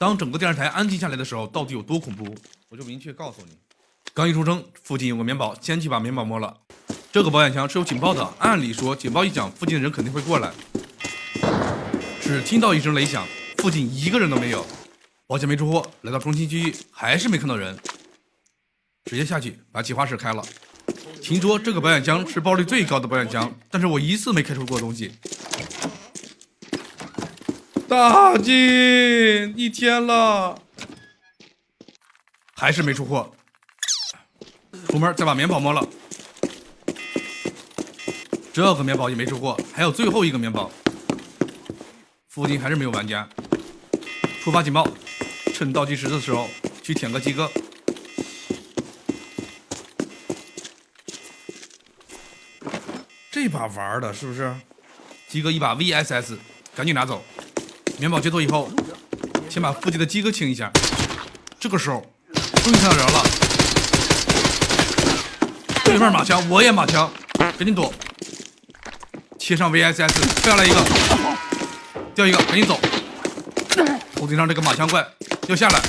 当整个电视台安静下来的时候，到底有多恐怖？我就明确告诉你。刚一出生，附近有个棉宝，先去把棉宝摸了。这个保险箱是有警报的，按理说警报一响，附近的人肯定会过来。只听到一声雷响，附近一个人都没有。保险没出货，来到中心区域还是没看到人，直接下去把企划室开了。听说这个保险箱是爆率最高的保险箱，但是我一次没开出过东西。大金一天了，还是没出货。出门再把棉宝摸了，这个棉宝也没出货，还有最后一个棉宝。附近还是没有玩家。触发警报，趁倒计时的时候去舔个鸡哥。这把玩的是不是？鸡哥一把 VSS， 赶紧拿走。棉宝接头以后，先把附近的鸡哥清一下。这个时候，终于看到人了。对面马枪，我也马枪，赶紧躲。切上 VSS， 掉来一个，掉一个，赶紧走。头顶上这个马枪怪要下来，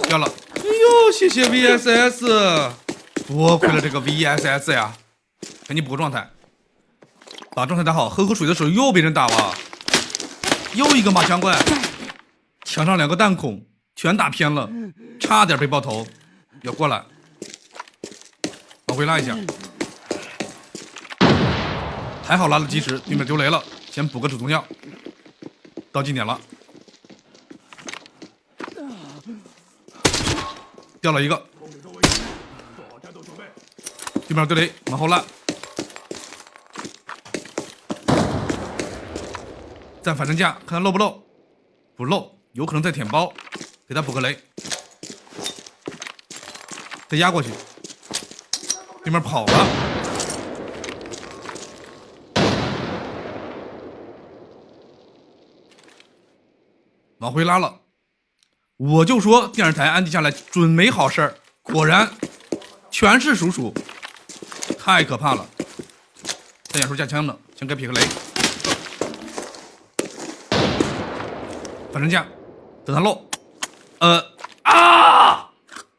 掉了。哎呦，谢谢 VSS， 多亏了这个 VSS 呀！赶紧补个状态，把状态打好。喝口水的时候又被人打了。又一个马枪怪，墙上2个弹孔全打偏了，差点被爆头。要过来，往回拉一下，还好拉的及时，对面丢雷了，先补个止痛药。到近点了，掉了一个，对面丢雷，往后拉。站反身架，看他漏不漏，不漏，有可能在舔包，给他补个雷，再压过去，对面跑了，往回拉了。我就说电视台安静下来准没好事儿，果然全是鼠鼠，太可怕了。在远处架枪呢，先给撇个雷。反身架，等他漏，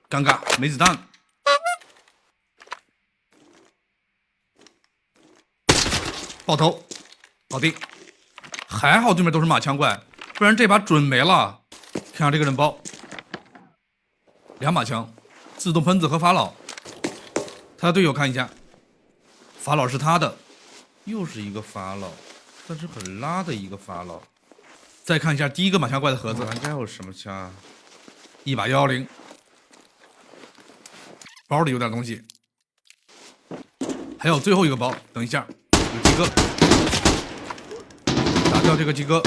尴尬，没子弹，爆头，搞定。还好对面都是马枪怪，不然这把准没了。看下这个人包，2把枪，自动喷子和法老。他的队友看一下，法老是他的，又是一个法老，但是很拉的一个法老。再看一下第一个马枪怪的盒子，玩家有什么枪？一把110，包里有点东西，还有最后一个包。等一下，有鸡哥，打掉这个鸡哥，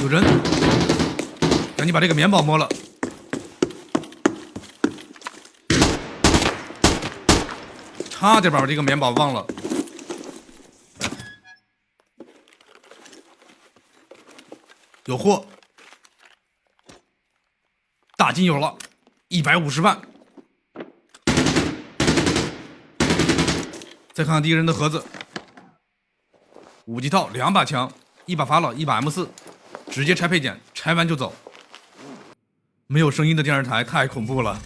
有人，赶紧把这个棉宝摸了。差点把这个棉宝忘了。有货，大金有了，150万。再看看第一个人的盒子，5级套，2把枪，1把法老，1把 M4，直接拆配件，拆完就走。没有声音的电视台太恐怖了。